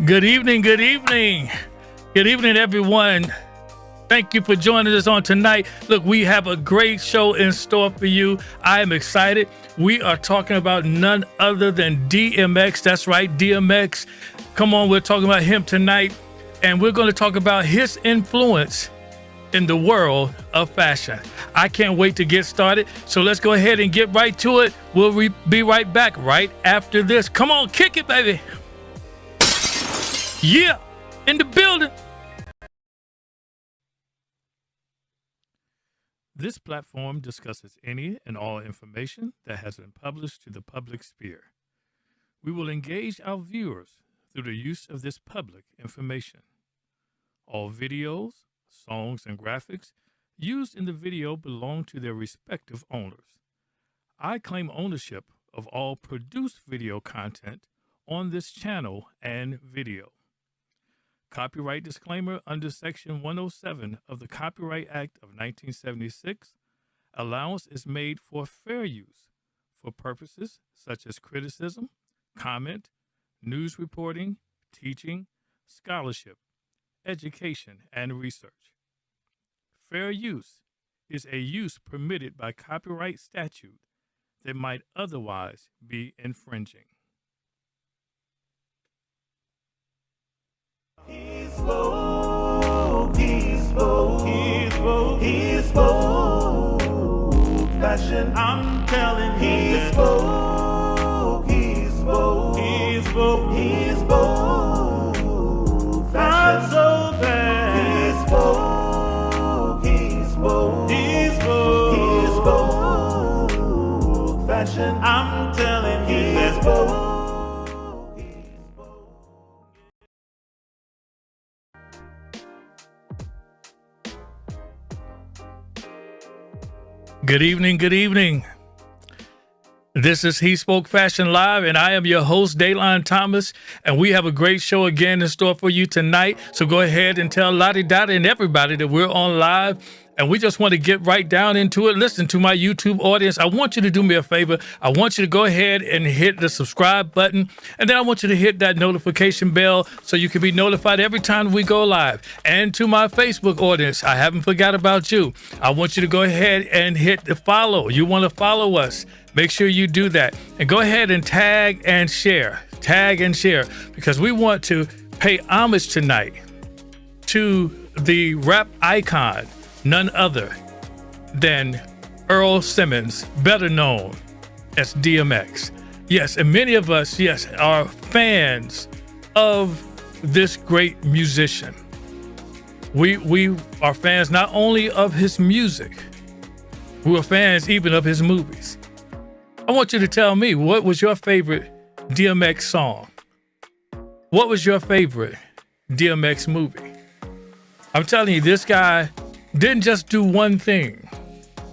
Good evening, good evening. Good evening, everyone. Thank you for joining us on tonight. Look, we have a great show in store for you. I am excited. We are talking about none other than DMX. That's right, DMX. Come on, we're talking about him tonight. And we're going to talk about his influence in the world of fashion. I can't wait to get started. So let's go ahead and get right to it. We'll be right back right after this. Come on, kick it, baby. Yeah, in the building. This platform discusses any and all information that has been published to the public sphere. We will engage our viewers through the use of this public information. All videos, songs, and graphics used in the video belong to their respective owners. I claim ownership of all produced video content on this channel and video. Copyright disclaimer under Section 107 of the Copyright Act of 1976. Allowance is made for fair use for purposes such as criticism, comment, news reporting, teaching, scholarship, education, and research. Fair use is a use permitted by copyright statute that might otherwise be infringing. He spoke fashion. I'm telling you, he spoke fashion. Not so bad. He spoke fashion. I'm telling you, he spoke. Good evening, good evening. This is HeSpoke Fashion Live, and I am your host, Daylon Thomas, and we have a great show again in store for you tonight. So go ahead and tell Lottie Dottie and everybody that we're on live, and we just want to get right down into it. Listen to my YouTube audience. I want you to do me a favor. I want you to go ahead and hit the subscribe button, and then I want you to hit that notification bell so you can be notified every time we go live. And to my Facebook audience, I haven't forgot about you. I want you to go ahead and hit the follow. You want to follow us. Make sure you do that. And go ahead and tag and share. Tag and share. Because we want to pay homage tonight to the rap icon, none other than Earl Simmons, better known as DMX. Yes, and many of us, yes, are fans of this great musician. We are fans not only of his music, we are fans even of his movies. I want you to tell me, what was your favorite DMX song? What was your favorite DMX movie? I'm telling you, this guy didn't just do one thing.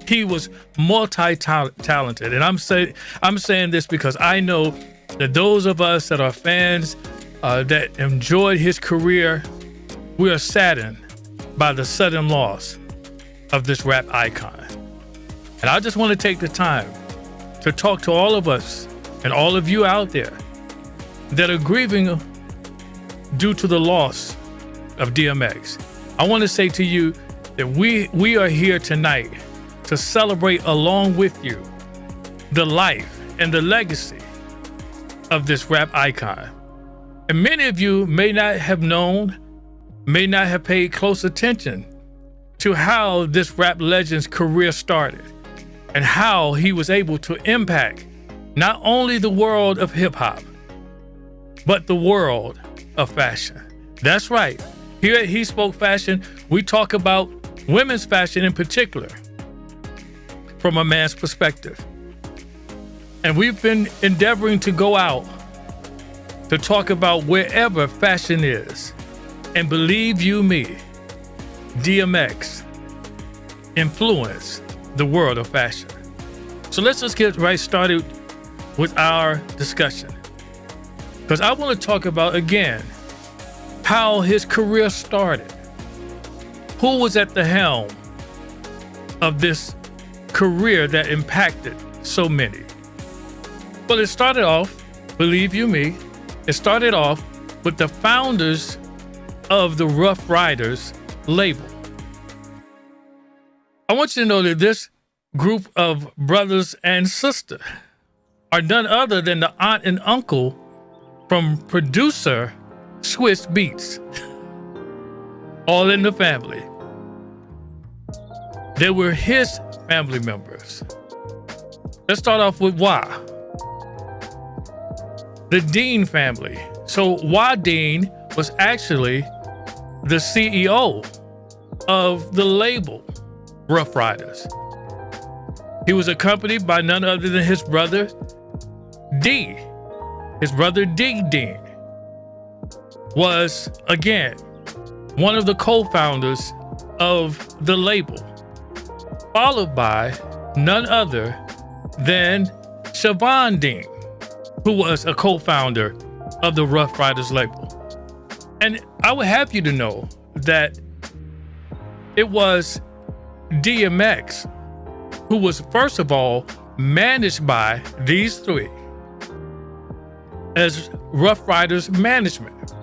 He was multi-talented. And I'm saying this because I know that those of us that are fans that enjoyed his career, we are saddened by the sudden loss of this rap icon. And I just want to take the time to talk to all of us and all of you out there that are grieving due to the loss of DMX. I want to say to you that we are here tonight to celebrate along with you the life and the legacy of this rap icon. And many of you may not have known, may not have paid close attention to how this rap legend's career started and how he was able to impact not only the world of hip hop, but the world of fashion. That's right. Here at HeSpoke Fashion, we talk about women's fashion in particular from a man's perspective. And we've been endeavoring to go out to talk about wherever fashion is. And believe you me, DMX influenced the world of fashion. So let's just get right started with our discussion. Because I want to talk about, again, how his career started. Who was at the helm of this career that impacted so many? Well, it started off, believe you me, it started off with the founders of the Rough Riders label. I want you to know that this group of brothers and sisters are none other than the aunt and uncle from producer Swiss Beats. All in the family. They were his family members. Let's start off with Wah. The Dean family. So Wah Dean was actually the CEO of the label Rough Riders. He was accompanied by none other than his brother D. His brother D Dean was, again, one of the co-founders of the label, followed by none other than Siobhan Dean, who was a co-founder of the Rough Riders label. And I would have you to know that it was DMX who was, first of all, managed by these three as Rough Riders management.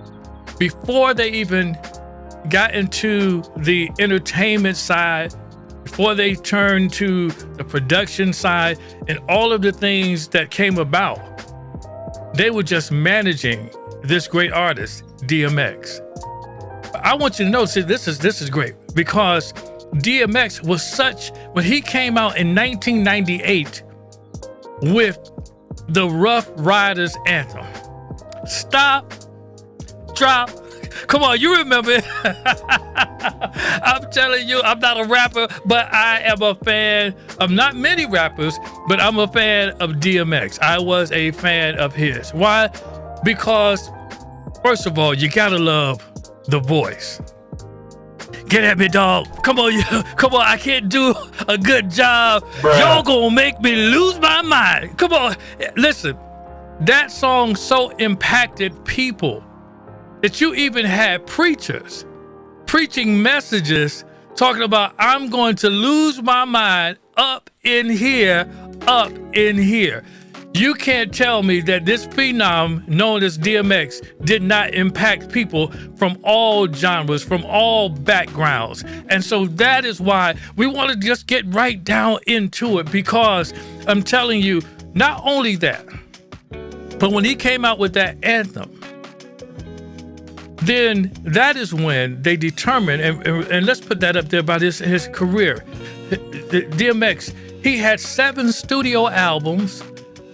Before they even got into the entertainment side, before they turned to the production side and all of the things that came about, they were just managing this great artist, DMX. I want you to know, see, this is great, because DMX was such, when he came out in 1998 with the Rough Riders anthem, Stop, Drop. Come on, you remember it. I'm telling you, I'm not a rapper, but I am a fan of not many rappers, but I'm a fan of DMX. I was a fan of his. Why? Because, first of all, you gotta love the voice. Get at me, dog. Come on, come on. I can't do a good job. Bruh. Y'all gonna make me lose my mind. Come on. Listen, that song so impacted people that you even had preachers preaching messages talking about, I'm going to lose my mind up in here, up in here. You can't tell me that this phenom known as DMX did not impact people from all genres, from all backgrounds. And so that is why we want to just get right down into it, because I'm telling you, not only that, but when he came out with that anthem, then that is when they determined, and let's put that up there about his career. DMX, he had 7 studio albums,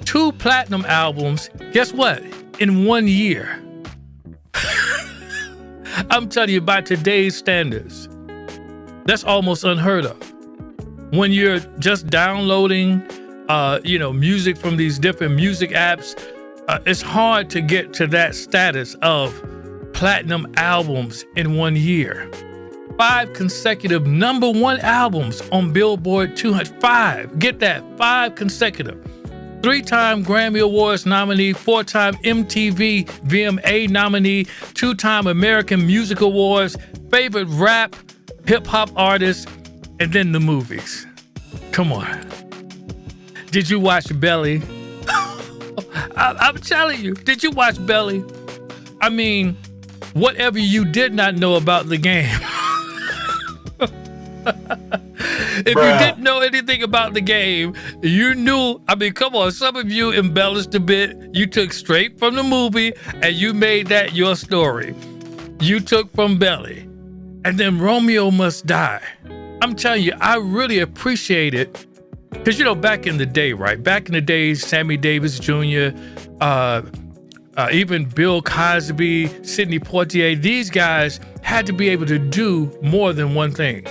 2 platinum albums, guess what? In 1 year. I'm telling you, by today's standards, that's almost unheard of. When you're just downloading, music from these different music apps, it's hard to get to that status of platinum albums in 1 year. 5 consecutive #1 albums on Billboard 200. 5, get that, 5 consecutive. 3-time Grammy Awards nominee, 4-time MTV VMA nominee, 2-time American Music Awards, favorite rap, hip hop artist, and then the movies. Come on. Did you watch Belly? I'm telling you, did you watch Belly? I mean, whatever you did not know about the game. If you didn't know anything about the game, you knew, I mean, come on, some of you embellished a bit. You took straight from the movie and you made that your story. You took from Belly. And then Romeo Must Die. I'm telling you, I really appreciate it. Because, back in the day, right? Back in the days, Sammy Davis Jr., even Bill Cosby, Sidney Poitier, these guys had to be able to do more than one thing.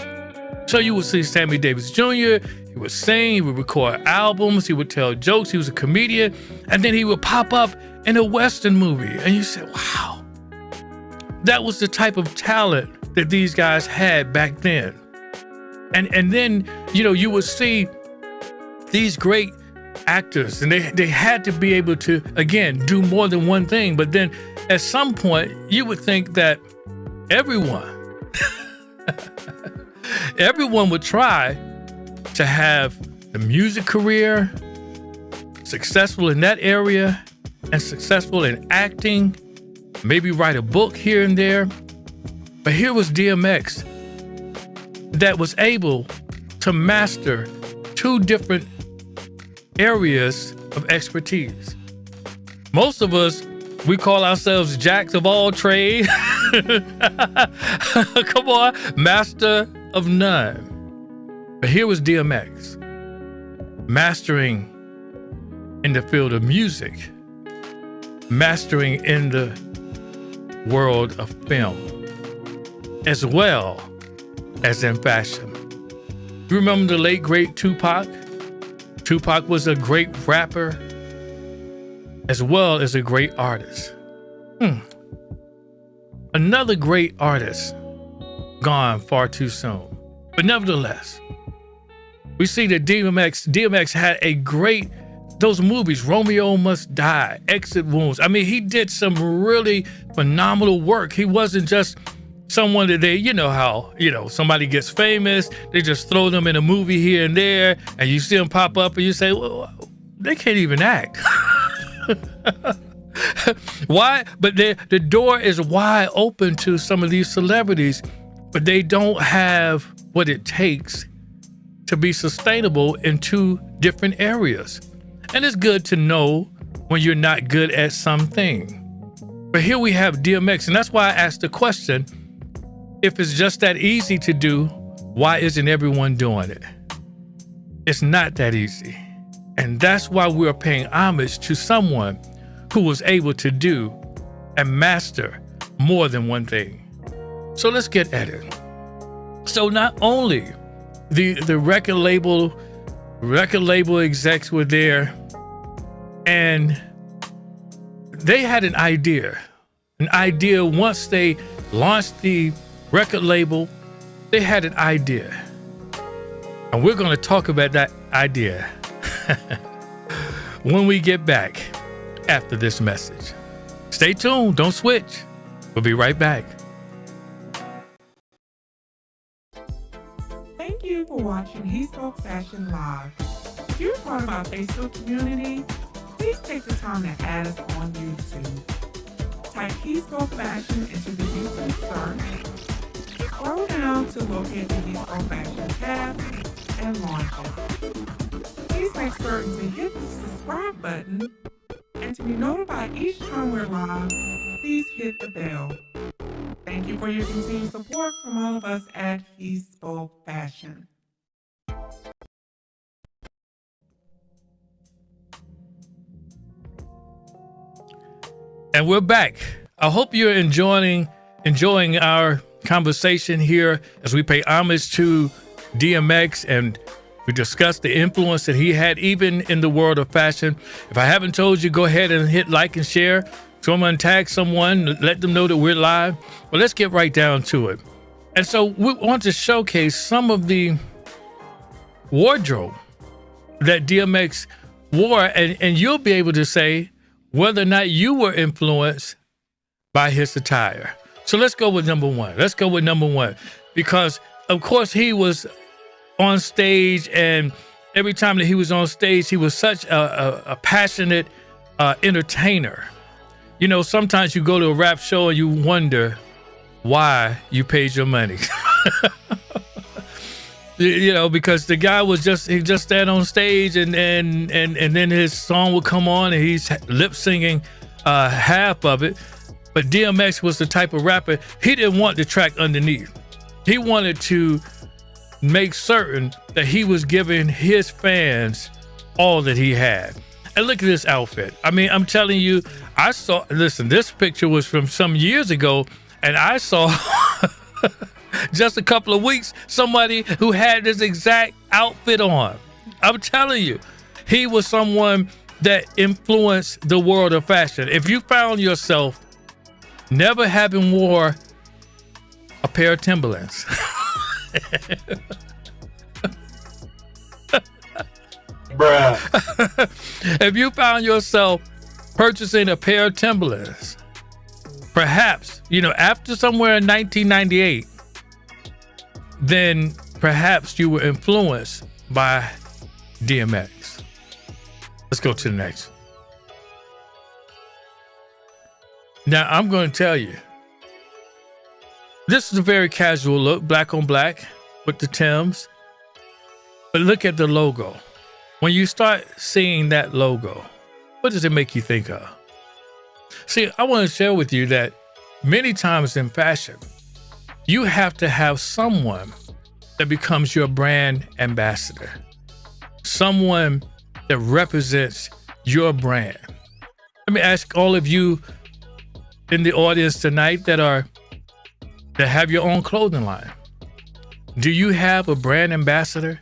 So you would see Sammy Davis Jr., he would sing, he would record albums, he would tell jokes, he was a comedian, and then he would pop up in a Western movie. And you said, wow, that was the type of talent that these guys had back then. And then, you would see these great actors, and they had to be able to, again, do more than one thing. But then at some point, you would think that everyone would try to have a music career, successful in that area, and successful in acting, maybe write a book here and there. But here was DMX that was able to master two different areas of expertise. Most of us, we call ourselves jacks of all trade. Come on, master of none. But here was DMX, mastering in the field of music, mastering in the world of film, as well as in fashion. You remember the late, great Tupac? Tupac was a great rapper as well as a great artist. Another great artist gone far too soon. But nevertheless, we see that DMX had a great, those movies, Romeo Must Die, Exit Wounds. I mean, he did some really phenomenal work. He wasn't just someone that they, you know how, somebody gets famous, they just throw them in a movie here and there, and you see them pop up and you say, well, they can't even act. Why? But the door is wide open to some of these celebrities, but they don't have what it takes to be sustainable in two different areas. And it's good to know when you're not good at something. But here we have DMX, and that's why I asked the question, if it's just that easy to do, why isn't everyone doing it? It's not that easy. And that's why we're paying homage to someone who was able to do and master more than one thing. So let's get at it. So not only the record label execs were there, and they had an idea once they launched the record label, they had an idea. And we're going to talk about that idea when we get back after this message. Stay tuned, don't switch. We'll be right back. Thank you for watching HeSpoke Fashion Live. If you're part of our Facebook community, please take the time to add us on YouTube. Type HeSpoke Fashion into the YouTube search. Scroll down to locate the HeSpoke Fashion tab and launch it. Please make certain to hit the subscribe button, and to be notified each time we're live, please hit the bell. Thank you for your continued support from all of us at HeSpoke Fashion. And we're back. I hope you're enjoying our conversation here as we pay homage to DMX, and we discuss the influence that he had even in the world of fashion. If I haven't told you, go ahead and hit like and share. Someone tag someone, let them know that we're live. But let's get right down to it. And so we want to showcase some of the wardrobe that DMX wore, and you'll be able to say whether or not you were influenced by his attire. So let's go with number one. Because of course he was on stage, and every time that he was on stage, he was such a passionate entertainer. You know, sometimes you go to a rap show and you wonder why you paid your money. You know, because the guy was just stand on stage, and then his song would come on and he's lip singing half of it. But DMX was the type of rapper, he didn't want the track underneath. He wanted to make certain that he was giving his fans all that he had. And look at this outfit. I mean, I'm telling you, this picture was from some years ago, and I saw just a couple of weeks, somebody who had this exact outfit on. I'm telling you, he was someone that influenced the world of fashion. If you found yourself never having wore a pair of Timberlands, Bruh. if you found yourself purchasing a pair of Timberlands, perhaps, after somewhere in 1998, then perhaps you were influenced by DMX. Let's go to the next. Now, I'm going to tell you, this is a very casual look, black on black with the Timbs. But look at the logo. When you start seeing that logo, what does it make you think of? See, I want to share with you that many times in fashion, you have to have someone that becomes your brand ambassador, someone that represents your brand. Let me ask all of you in the audience tonight that have your own clothing line. Do you have a brand ambassador?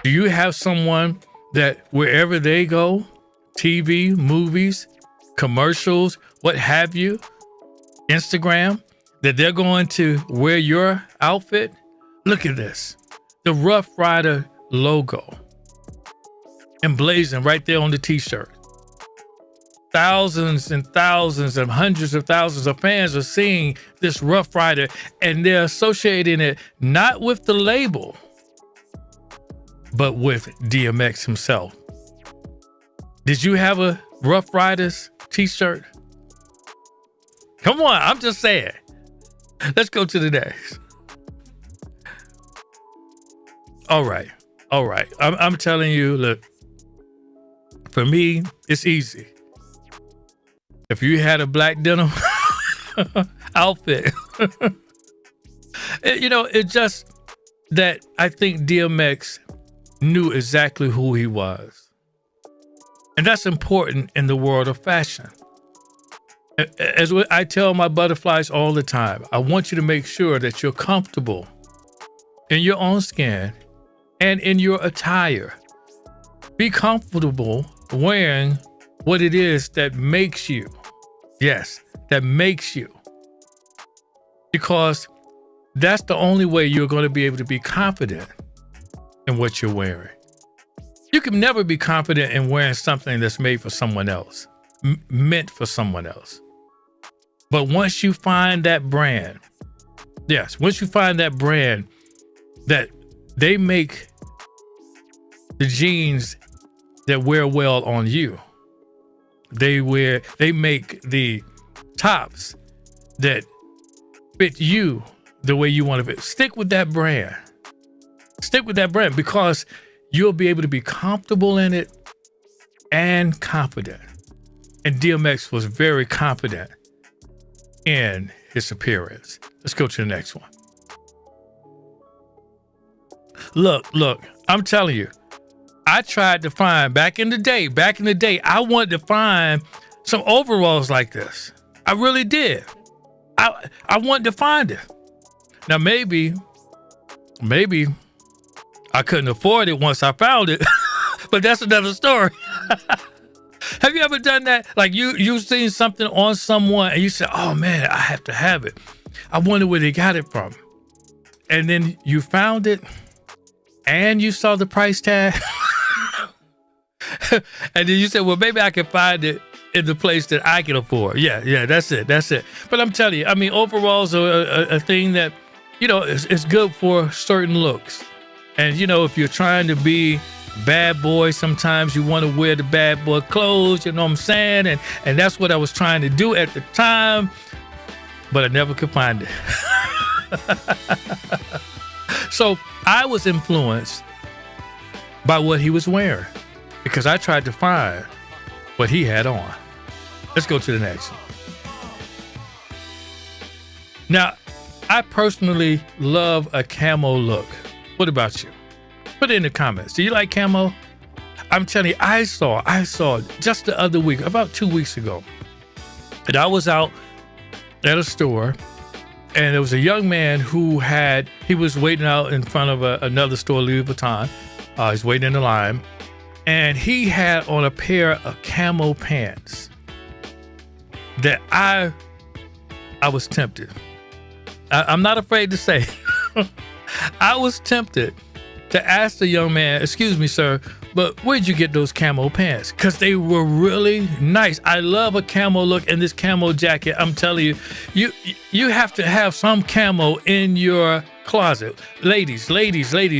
Do you have someone that wherever they go, TV, movies, commercials, what have you, Instagram, that they're going to wear your outfit? Look at this. The Rough Rider logo emblazoned right there on the t-shirt. Thousands and thousands and hundreds of thousands of fans are seeing this Rough Rider, and they're associating it not with the label, but with DMX himself. Did you have a Rough Riders t-shirt? Come on, I'm just saying. Let's go to the next. All right. I'm telling you, look, for me, it's easy. If you had a black denim outfit, it's just that I think DMX knew exactly who he was. And that's important in the world of fashion. As I tell my butterflies all the time, I want you to make sure that you're comfortable in your own skin and in your attire. Be comfortable wearing what it is that makes you. Yes, that makes you. Because that's the only way you're going to be able to be confident in what you're wearing. You can never be confident in wearing something that's made for someone else, meant for someone else. But once you find that brand, once you find that brand that they make the jeans that wear well on you, they make the tops that fit you the way you want to fit. Stick with that brand. Stick with that brand because you'll be able to be comfortable in it and confident. And DMX was very confident in his appearance. Let's go to the next one. Look, I'm telling you, I tried to find back in the day, I wanted to find some overalls like this. I really did. I wanted to find it. Now, maybe I couldn't afford it once I found it, but that's another story. Have you ever done that? Like you've seen something on someone and you said, oh man, I have to have it. I wonder where they got it from. And then you found it and you saw the price tag. And then you said, well, maybe I can find it in the place that I can afford. Yeah, that's it. But I'm telling you, I mean, overalls are a thing that, it's good for certain looks. And, if you're trying to be bad boy, sometimes you want to wear the bad boy clothes, you know what I'm saying? And that's what I was trying to do at the time, but I never could find it. So I was influenced by what he was wearing because I tried to find what he had on. Let's go to the next one. Now, I personally love a camo look. What about you? Put it in the comments. Do you like camo? I'm telling you, I saw just the other week, about 2 weeks ago, and I was out at a store, and there was a young man he was waiting out in front of another store, Louis Vuitton. He's waiting in the line, and he had on a pair of camo pants that I was tempted. I'm not afraid to say, I was tempted to ask the young man, excuse me, sir, but where'd you get those camo pants? Because they were really nice. I love a camo look in this camo jacket. I'm telling you, you have to have some camo in your closet. Ladies,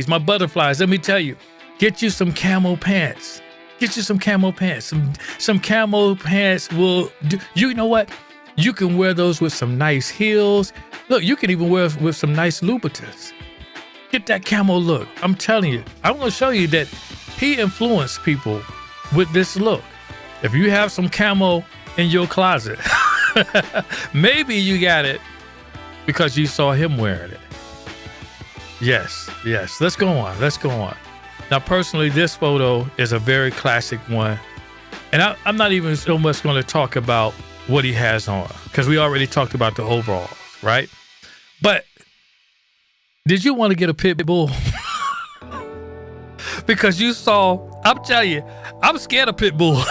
my butterflies, let me tell you, get you some camo pants. Get you some camo pants. Some camo pants will do. You know what? You can wear those with some nice heels. Look, you can even wear with some nice Louboutins. Get that camo look. I'm telling you, I'm going to show you that he influenced people with this look. If you have some camo in your closet, maybe you got it because you saw him wearing it. Yes. Let's go on. Now, personally, this photo is a very classic one. And I'm not even so much going to talk about what he has on because we already talked about the overalls, right? But did you want to get a pit bull? Because you saw, I'm telling you, I'm scared of pit bulls.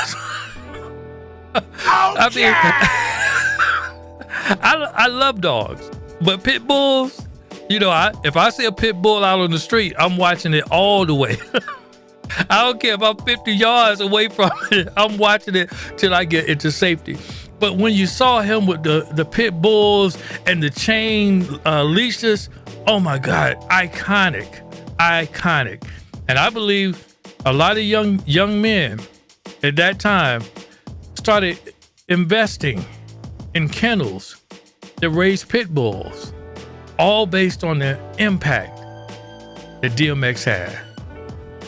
I mean, I love dogs, but pit bulls, you know, if I see a pit bull out on the street, I'm watching it all the way. I don't care if I'm 50 yards away from it. I'm watching it till I get into safety. But when you saw him with the pit bulls and the chain leashes, oh my God, iconic. And I believe a lot of young men at that time started investing in kennels that raised pit bulls, all based on the impact that DMX had.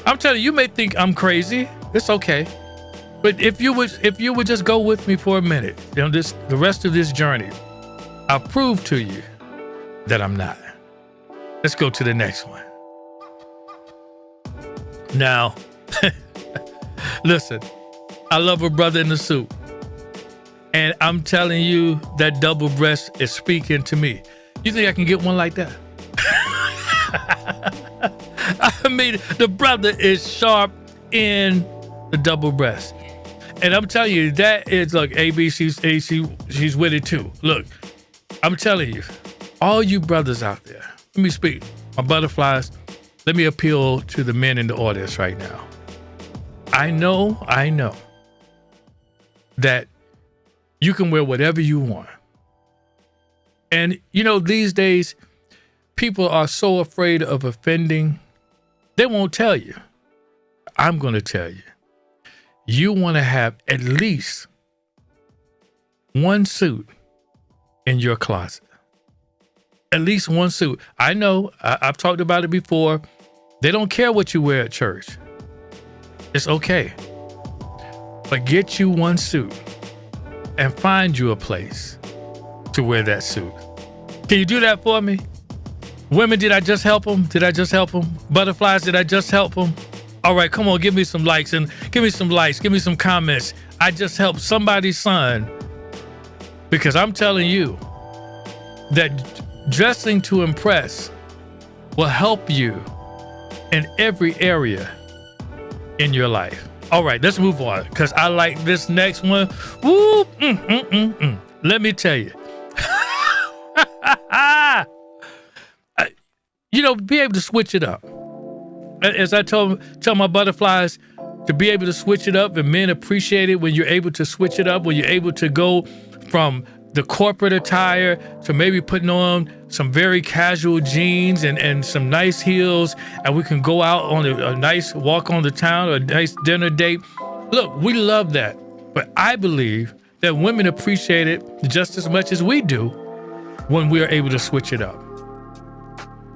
I'm telling you, you may think I'm crazy. It's okay. But if you would just go with me for a minute, you know, the rest of this journey, I'll prove to you that I'm not. Let's go to the next one. Now, listen, I love a brother in the suit. And I'm telling you, that double breast is speaking to me. You think I can get one like that? I mean, the brother is sharp in the double breast. And I'm telling you, that is, look, she's with it too. Look, I'm telling you, all you brothers out there, let me speak, my butterflies, let me appeal to the men in the audience right now. I know that you can wear whatever you want. And, you know, these days, people are so afraid of offending, they won't tell you. I'm going to tell you. You want to have at least one suit in your closet. At least one suit. I know, I've talked about it before. They don't care what you wear at church. It's okay. But get you one suit and find you a place to wear that suit. Can you do that for me? Women, did I just help them? Butterflies, did I just help them? All right, come on, give me some likes and give me some likes, give me some comments. I just helped somebody's son, because I'm telling you that dressing to impress will help you in every area in your life. All right, let's move on, because I like this next one. Woo, Let me tell you. You know, be able to switch it up. As I tell my butterflies, to be able to switch it up, and men appreciate it when you're able to switch it up, when you're able to go from the corporate attire to maybe putting on some very casual jeans and some nice heels, and we can go out on a nice walk on the town, or a nice dinner date. Look, we love that. But I believe that women appreciate it just as much as we do when we are able to switch it up.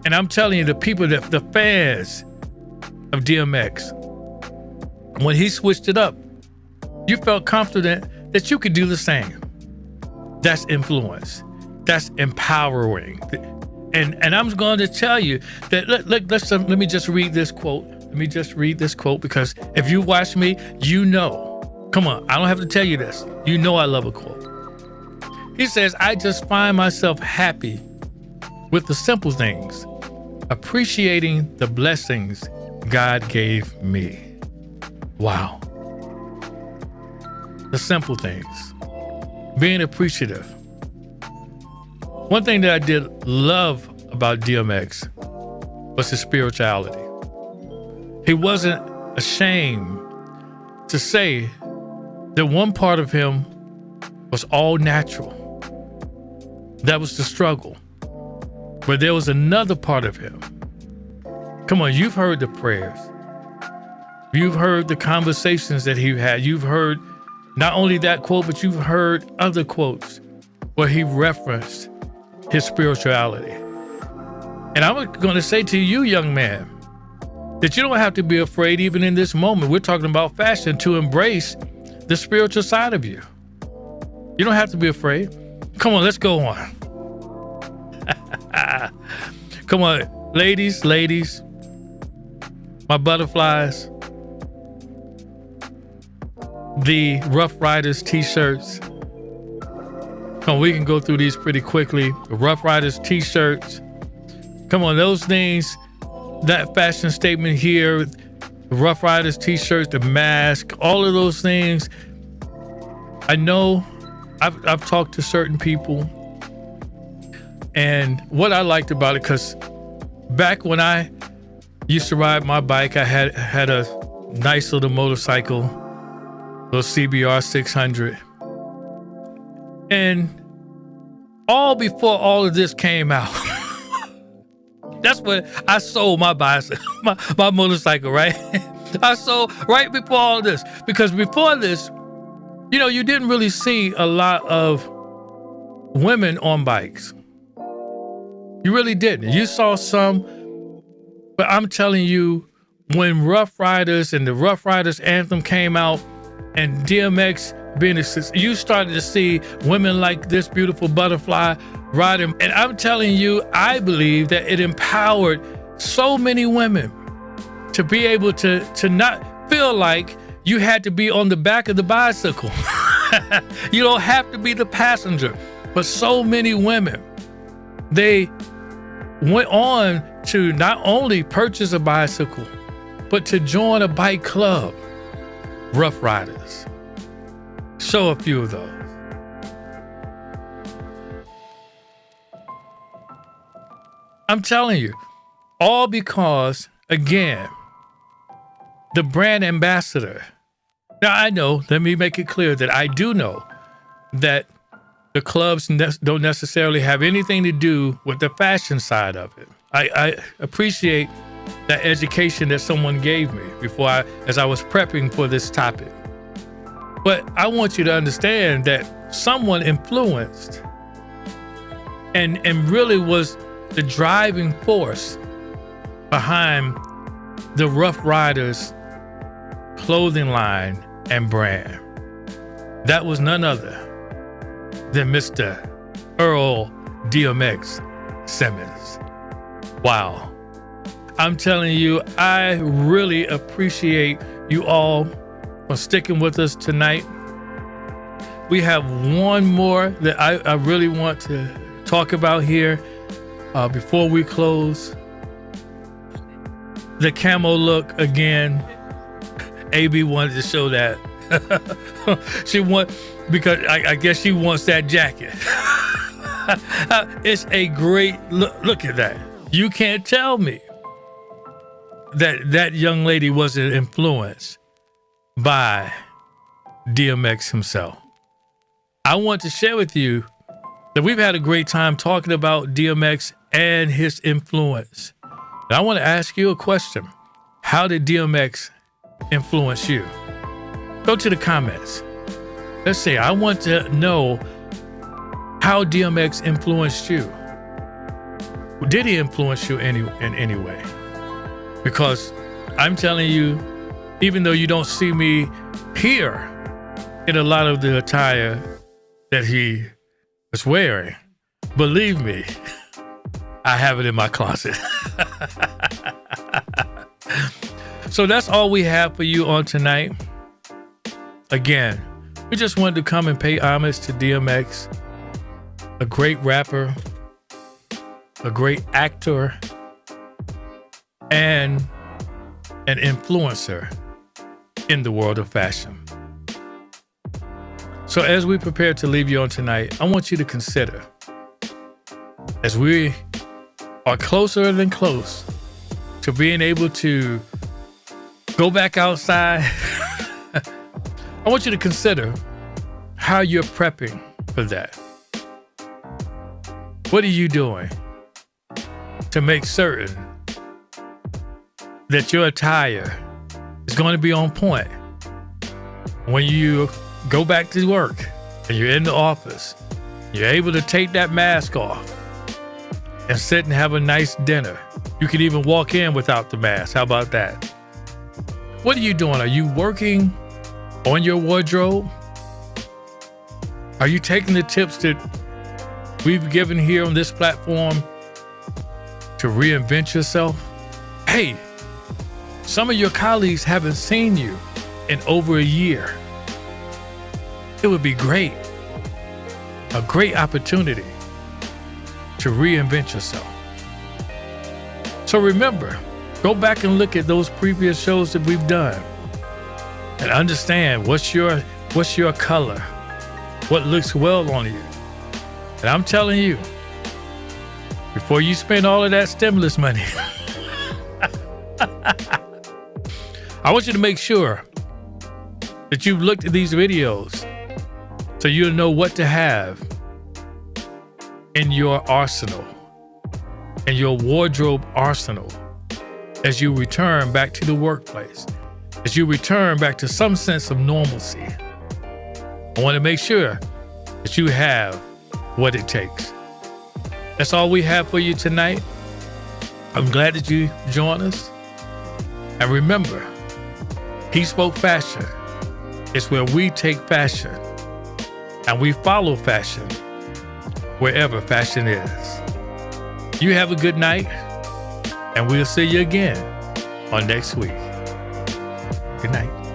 And I'm telling you, the people, the fans of DMX, when he switched it up, you felt confident that you could do the same. That's influence. That's empowering. And I'm going to tell you that, let me just read this quote. Let me just read this quote, because if you watch me, you know. Come on, I don't have to tell you this. You know I love a quote. He says, "I just find myself happy with the simple things, appreciating the blessings God gave me." Wow. The simple things. Being appreciative. One thing that I did love about DMX was his spirituality. He wasn't ashamed to say that one part of him was all natural. That was the struggle. But there was another part of him. Come on, you've heard the prayers. You've heard the conversations that he had. You've heard not only that quote, but you've heard other quotes where he referenced his spirituality. And I'm going to say to you, young man, that you don't have to be afraid even in this moment. We're talking about fashion, to embrace the spiritual side of you. You don't have to be afraid. Come on, let's go on. Come on, ladies, my butterflies, the Rough Riders t-shirts. Come on, we can go through these pretty quickly. The Rough Riders t-shirts. Come on, those things, that fashion statement here, the Rough Riders t-shirts, the mask, all of those things. I know I've talked to certain people, and what I liked about it, because back when I used to ride my bike, I had a nice little motorcycle, little CBR 600, and all before all of this came out. That's when I sold my bicycle, my motorcycle, right? I sold right before all this, because before this, you know, you didn't really see a lot of women on bikes. You really didn't. You saw some, but I'm telling you, when Rough Riders and the Rough Riders anthem came out and DMX being a success, you started to see women like this beautiful butterfly riding. And I'm telling you, I believe that it empowered so many women to be able to not feel like you had to be on the back of the bicycle. You don't have to be the passenger. But so many women, they went on to not only purchase a bicycle, but to join a bike club. Rough Riders. Show a few of those. I'm telling you, all because, again, the brand ambassador. Now, I know, let me make it clear that I do know that the clubs don't necessarily have anything to do with the fashion side of it. I appreciate that education that someone gave me as I was prepping for this topic. But I want you to understand that someone influenced and really was the driving force behind the Rough Riders clothing line and brand. That was none other than Mr. Earl DMX Simmons. Wow. I'm telling you, I really appreciate you all for sticking with us tonight. We have one more that I really want to talk about here before we close. The camo look again. AB wanted to show that. Because I guess she wants that jacket. It's a great look. Look at that. You can't tell me that young lady wasn't influenced by DMX himself. I want to share with you that we've had a great time talking about DMX and his influence. And I want to ask you a question. How did DMX influence you? Go to the comments. Let's say, I want to know how DMX influenced you. Did he influence you in any way? Because I'm telling you, even though you don't see me here in a lot of the attire that he was wearing, believe me, I have it in my closet. So that's all we have for you on tonight. Again, we just wanted to come and pay homage to DMX, a great rapper, a great actor, and an influencer in the world of fashion. So as we prepare to leave you on tonight, I want you to consider, as we are closer than close to being able to go back outside, I want you to consider how you're prepping for that. What are you doing to make certain that your attire is going to be on point when you go back to work and you're in the office You're able to take that mask off and sit and have a nice dinner. You can even walk in without the mask. How about that? What are you doing? Are you working on your wardrobe? Are you taking the tips that we've given here on this platform to reinvent yourself? Hey, some of your colleagues haven't seen you in over a year. It would be great, a great opportunity to reinvent yourself. So remember, go back and look at those previous shows that we've done and understand what's your color, what looks well on you. And I'm telling you, before you spend all of that stimulus money, I want you to make sure that you've looked at these videos so you'll know what to have in your arsenal, in your wardrobe arsenal, as you return back to the workplace, as you return back to some sense of normalcy. I want to make sure that you have what it takes. That's all we have for you tonight. I'm glad that you joined us. And remember, HeSpoke Fashion is where we take fashion and we follow fashion wherever fashion is. You have a good night, and we'll see you again on next week. Good night.